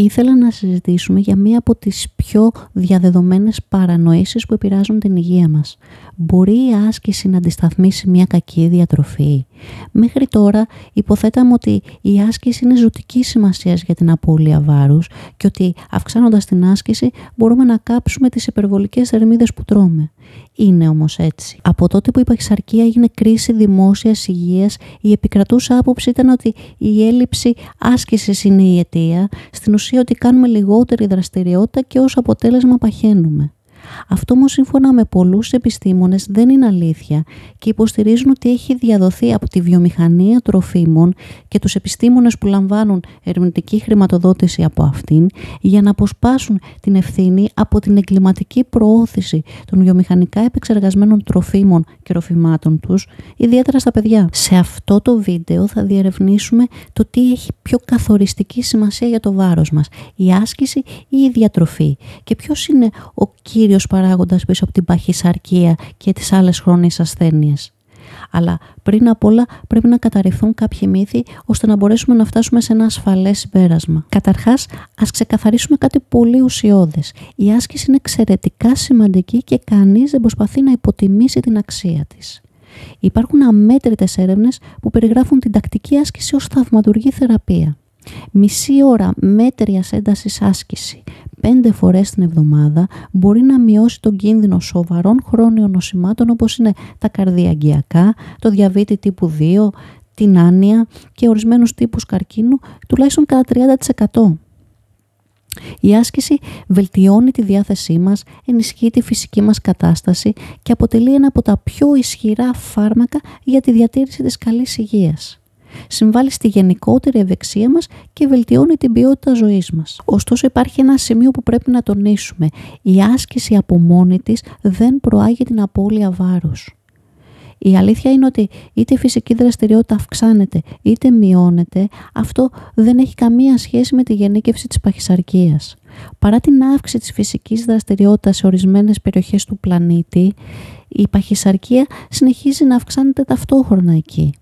Ήθελα να συζητήσουμε για μία από τις πιο διαδεδομένες παρανοήσεις που επηρεάζουν την υγεία μας. Μπορεί η άσκηση να αντισταθμίσει μία κακή διατροφή? Μέχρι τώρα υποθέταμε ότι η άσκηση είναι ζωτικής σημασίας για την απώλεια βάρους και ότι αυξάνοντας την άσκηση μπορούμε να κάψουμε τις υπερβολικές θερμίδες που τρώμε. Είναι όμως έτσι? Από τότε που η παχυσαρκία έγινε κρίση δημόσιας υγείας, η επικρατούσα άποψη ήταν ότι η έλλειψη άσκησης είναι η αιτία, στην ουσία ότι κάνουμε λιγότερη δραστηριότητα και ως αποτέλεσμα παχαίνουμε. Αυτό όμως σύμφωνα με πολλούς επιστήμονες δεν είναι αλήθεια και υποστηρίζουν ότι έχει διαδοθεί από τη βιομηχανία τροφίμων και τους επιστήμονες που λαμβάνουν ερευνητική χρηματοδότηση από αυτήν για να αποσπάσουν την ευθύνη από την εγκληματική προώθηση των βιομηχανικά επεξεργασμένων τροφίμων και ροφημάτων τους, ιδιαίτερα στα παιδιά. Σε αυτό το βίντεο θα διερευνήσουμε το τι έχει πιο καθοριστική σημασία για το βάρος μας, η άσκηση ή η διατροφή, και ποιος είναι ο κύριος παράγοντας πίσω από την παχυσαρκία και τις άλλες χρόνιες ασθένειες. Αλλά πριν απ' όλα πρέπει να καταρριφθούν κάποιοι μύθοι ώστε να μπορέσουμε να φτάσουμε σε ένα ασφαλές συμπέρασμα. Καταρχάς, ας ξεκαθαρίσουμε κάτι πολύ ουσιώδες. Η άσκηση είναι εξαιρετικά σημαντική και κανείς δεν προσπαθεί να υποτιμήσει την αξία της. Υπάρχουν αμέτρητες έρευνες που περιγράφουν την τακτική άσκηση ως θαυματουργή θεραπεία. Μισή ώρα μέτριας έντασης άσκηση 5 φορές την εβδομάδα μπορεί να μειώσει τον κίνδυνο σοβαρών χρόνιων νοσημάτων όπως είναι τα καρδιαγγειακά, το διαβήτη τύπου 2, την άνοια και ορισμένους τύπους καρκίνου τουλάχιστον κατά 30%. Η άσκηση βελτιώνει τη διάθεσή μας, ενισχύει τη φυσική μας κατάσταση και αποτελεί ένα από τα πιο ισχυρά φάρμακα για τη διατήρηση της καλής υγείας. Συμβάλλει στη γενικότερη ευεξία μας και βελτιώνει την ποιότητα ζωής μας. Ωστόσο υπάρχει ένα σημείο που πρέπει να τονίσουμε. Η άσκηση από μόνη της δεν προάγει την απώλεια βάρους. Η αλήθεια είναι ότι είτε η φυσική δραστηριότητα αυξάνεται είτε μειώνεται, αυτό δεν έχει καμία σχέση με τη γενίκευση της παχυσαρκίας. Παρά την αύξηση της φυσικής δραστηριότητας σε ορισμένες περιοχές του πλανήτη, η παχυσαρκία συνεχίζει να αυξάνεται ταυτόχρονα εκεί.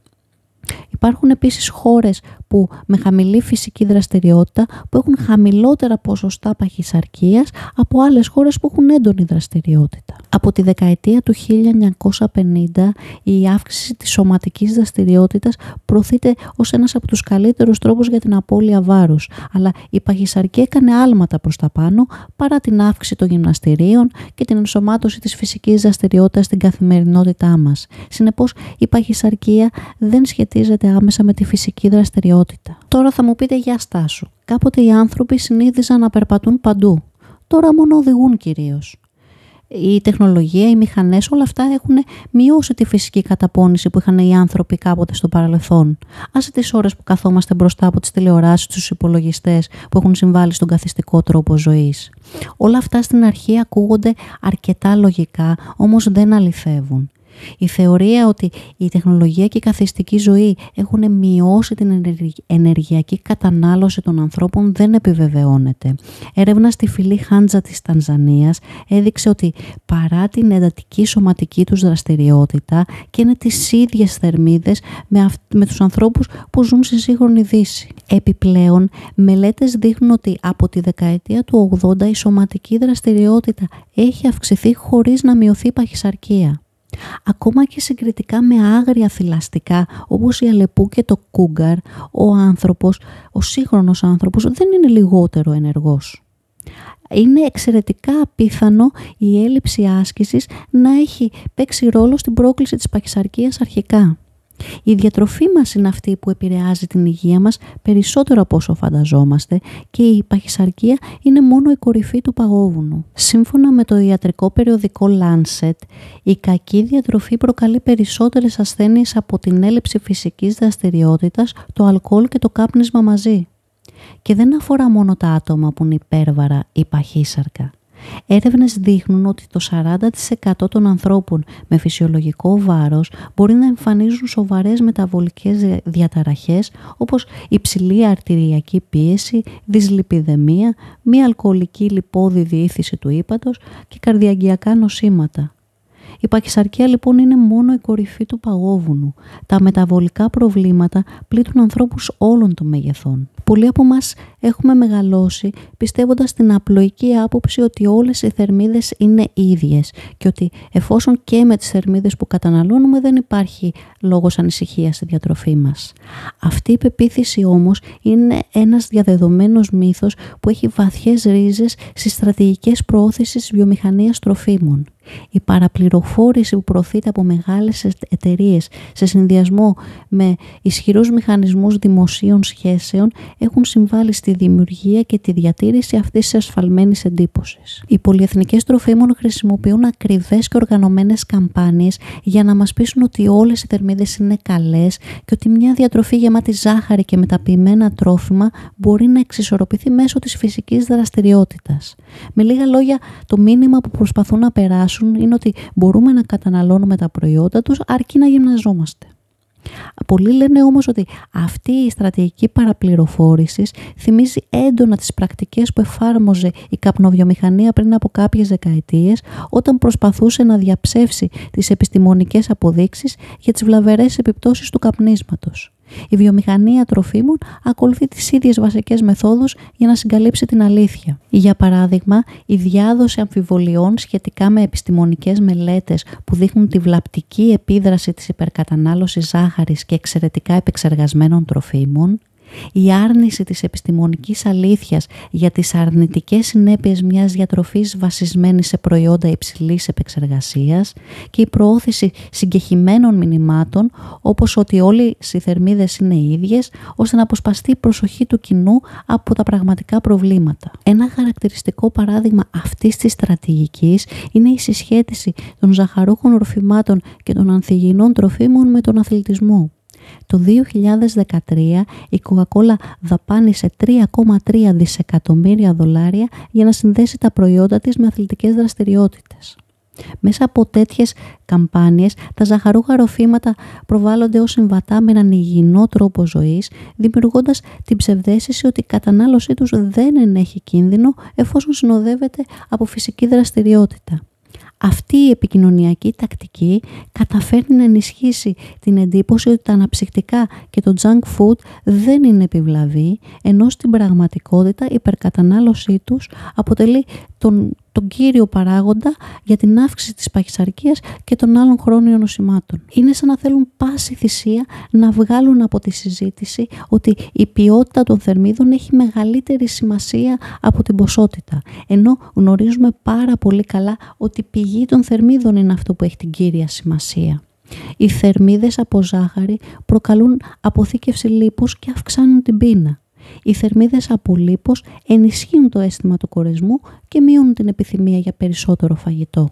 Υπάρχουν επίσης χώρες που με χαμηλή φυσική δραστηριότητα που έχουν χαμηλότερα ποσοστά παχυσαρκίας από άλλες χώρες που έχουν έντονη δραστηριότητα. Από τη δεκαετία του 1950 η αύξηση της σωματικής δραστηριότητας προωθείται ως ένας από τους καλύτερους τρόπους για την απώλεια βάρους, αλλά η παχυσαρκία έκανε άλματα προς τα πάνω παρά την αύξηση των γυμναστηρίων και την ενσωμάτωση της φυσικής δραστηριότητας στην καθημερινότητά μας. Συνεπώς η παχυσαρκία δεν σχετίζεται άμεσα με τη φυσική δραστηριότητα. Τώρα θα μου πείτε, για στάσου. Κάποτε οι άνθρωποι συνήθιζαν να περπατούν παντού. Τώρα μόνο οδηγούν κυρίως. Η τεχνολογία, οι μηχανές, όλα αυτά έχουν μειώσει τη φυσική καταπώνηση που είχαν οι άνθρωποι κάποτε στο παρελθόν. Άσε τις ώρες που καθόμαστε μπροστά από τις τηλεοράσεις, τους υπολογιστές που έχουν συμβάλει στον καθιστικό τρόπο ζωής. Όλα αυτά στην αρχή ακούγονται αρκετά λογικά, όμως δεν αληθεύουν. Η θεωρία ότι η τεχνολογία και η καθιστική ζωή έχουν μειώσει την ενεργειακή κατανάλωση των ανθρώπων δεν επιβεβαιώνεται. Έρευνα στη φυλή Χάντζα της Τανζανίας έδειξε ότι παρά την εντατική σωματική τους δραστηριότητα και είναι τις ίδιες θερμίδες με τους ανθρώπους που ζουν στη σύγχρονη Δύση. Επιπλέον, μελέτες δείχνουν ότι από τη δεκαετία του 80 η σωματική δραστηριότητα έχει αυξηθεί χωρίς να μειωθεί η παχυσαρκία. Ακόμα και συγκριτικά με άγρια θηλαστικά όπως η αλεπού και το κούγκαρ, ο σύγχρονος άνθρωπος δεν είναι λιγότερο ενεργός. Είναι εξαιρετικά απίθανο η έλλειψη άσκησης να έχει παίξει ρόλο στην πρόκληση της παχυσαρκίας αρχικά. Η διατροφή μας είναι αυτή που επηρεάζει την υγεία μας περισσότερο από όσο φανταζόμαστε και η παχυσαρκία είναι μόνο η κορυφή του παγόβουνου. Σύμφωνα με το ιατρικό περιοδικό Lancet, η κακή διατροφή προκαλεί περισσότερες ασθένειες από την έλλειψη φυσικής δραστηριότητας, το αλκοόλ και το κάπνισμα μαζί. Και δεν αφορά μόνο τα άτομα που είναι υπέρβαρα ή παχύσαρκα. Έρευνες δείχνουν ότι το 40% των ανθρώπων με φυσιολογικό βάρος μπορεί να εμφανίζουν σοβαρές μεταβολικές διαταραχές όπως υψηλή αρτηριακή πίεση, δυσλιπιδαιμία, μη αλκοολική λιπώδη διήθηση του ύπατος και καρδιαγγειακά νοσήματα. Η παχυσαρκία λοιπόν είναι μόνο η κορυφή του παγόβουνου. Τα μεταβολικά προβλήματα πλήττουν ανθρώπους όλων των μεγεθών. Πολλοί από εμάς έχουμε μεγαλώσει πιστεύοντας την απλοϊκή άποψη ότι όλες οι θερμίδες είναι ίδιες και ότι εφόσον και με τις θερμίδες που καταναλώνουμε δεν υπάρχει λόγος ανησυχίας στη διατροφή μας. Αυτή η πεποίθηση όμως είναι ένας διαδεδομένος μύθος που έχει βαθιές ρίζες στις στρατηγικές προώθησης βιομηχανίας τροφίμων. Η παραπληροφόρηση που προωθείται από μεγάλες εταιρείες σε συνδυασμό με ισχυρούς μηχανισμούς δημοσίων σχέσεων έχουν συμβάλει στη δημιουργία και τη διατήρηση αυτής της ασφαλμένης εντύπωσης. Οι πολυεθνικές τροφίμων χρησιμοποιούν ακριβές και οργανωμένες καμπάνιες για να μας πείσουν ότι όλες οι θερμίδες είναι καλές και ότι μια διατροφή γεμάτη ζάχαρη και μεταποιημένα τρόφιμα μπορεί να εξισορροπηθεί μέσω της φυσικής δραστηριότητας. Με λίγα λόγια, το μήνυμα που προσπαθούν να περάσουν είναι ότι μπορούμε να καταναλώνουμε τα προϊόντα τους αρκεί να γυμναζόμαστε. Πολλοί λένε όμως ότι αυτή η στρατηγική παραπληροφόρησης θυμίζει έντονα τις πρακτικές που εφάρμοζε η καπνοβιομηχανία πριν από κάποιες δεκαετίες όταν προσπαθούσε να διαψεύσει τις επιστημονικές αποδείξεις για τις βλαβερές επιπτώσεις του καπνίσματος. Η βιομηχανία τροφίμων ακολουθεί τις ίδιες βασικές μεθόδους για να συγκαλύψει την αλήθεια. Για παράδειγμα, η διάδοση αμφιβολιών σχετικά με επιστημονικές μελέτες που δείχνουν τη βλαπτική επίδραση της υπερκατανάλωσης ζάχαρης και εξαιρετικά επεξεργασμένων τροφίμων, η άρνηση της επιστημονικής αλήθειας για τις αρνητικές συνέπειες μιας διατροφής βασισμένης σε προϊόντα υψηλής επεξεργασίας και η προώθηση συγκεχημένων μηνυμάτων όπως ότι όλες οι θερμίδες είναι ίδιες ώστε να αποσπαστεί η προσοχή του κοινού από τα πραγματικά προβλήματα. Ένα χαρακτηριστικό παράδειγμα αυτής της στρατηγικής είναι η συσχέτιση των ζαχαρούχων ορφημάτων και των ανθυγιεινών τροφίμων με τον αθλητισμό. Το 2013 η Coca-Cola δαπάνησε $3,3 δισεκατομμύρια για να συνδέσει τα προϊόντα της με αθλητικές δραστηριότητες. Μέσα από τέτοιες καμπάνιες, τα ζαχαρούχα ροφήματα προβάλλονται ως συμβατά με έναν υγιεινό τρόπο ζωής, δημιουργώντας την ψευδαίσθηση ότι η κατανάλωσή τους δεν ενέχει κίνδυνο εφόσον συνοδεύεται από φυσική δραστηριότητα. Αυτή η επικοινωνιακή τακτική καταφέρνει να ενισχύσει την εντύπωση ότι τα αναψυκτικά και το junk food δεν είναι επιβλαβή, ενώ στην πραγματικότητα η υπερκατανάλωσή τους αποτελεί τον κύριο παράγοντα για την αύξηση της παχυσαρκίας και των άλλων χρόνιων νοσημάτων. Είναι σαν να θέλουν πάση θυσία να βγάλουν από τη συζήτηση ότι η ποιότητα των θερμίδων έχει μεγαλύτερη σημασία από την ποσότητα, ενώ γνωρίζουμε πάρα πολύ καλά ότι η πηγή των θερμίδων είναι αυτό που έχει την κύρια σημασία. Οι θερμίδες από ζάχαρη προκαλούν αποθήκευση λίπους και αυξάνουν την πείνα. Οι θερμίδες από λίπος ενισχύουν το αίσθημα του κορεσμού και μειώνουν την επιθυμία για περισσότερο φαγητό.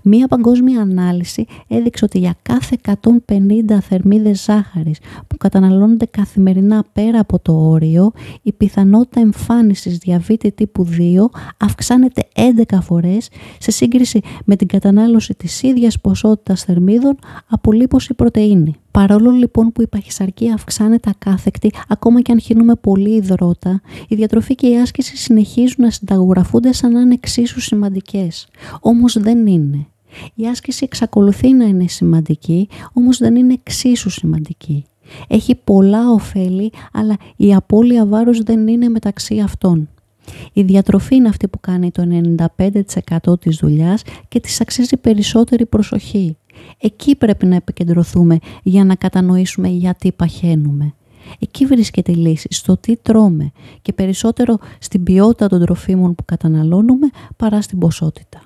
Μία παγκόσμια ανάλυση έδειξε ότι για κάθε 150 θερμίδες ζάχαρης που καταναλώνονται καθημερινά πέρα από το όριο, η πιθανότητα εμφάνισης διαβήτη τύπου 2 αυξάνεται 11 φορές σε σύγκριση με την κατανάλωση της ίδιας ποσότητας θερμίδων από λίπος ή πρωτεΐνη. Παρόλο λοιπόν που η παχυσαρκία αυξάνεται ακάθεκτη, ακόμα και αν χύνουμε πολύ υδρότα, η διατροφή και η άσκηση συνεχίζουν να συνταγογραφούνται σαν να είναι εξίσου σημαντικές. Όμως δεν είναι. Η άσκηση εξακολουθεί να είναι σημαντική, όμως δεν είναι εξίσου σημαντική. Έχει πολλά ωφέλη, αλλά η απώλεια βάρους δεν είναι μεταξύ αυτών. Η διατροφή είναι αυτή που κάνει το 95% της δουλειάς και της αξίζει περισσότερη προσοχή. Εκεί πρέπει να επικεντρωθούμε για να κατανοήσουμε γιατί παχαίνουμε. Εκεί βρίσκεται η λύση, στο τι τρώμε και περισσότερο στην ποιότητα των τροφίμων που καταναλώνουμε παρά στην ποσότητα.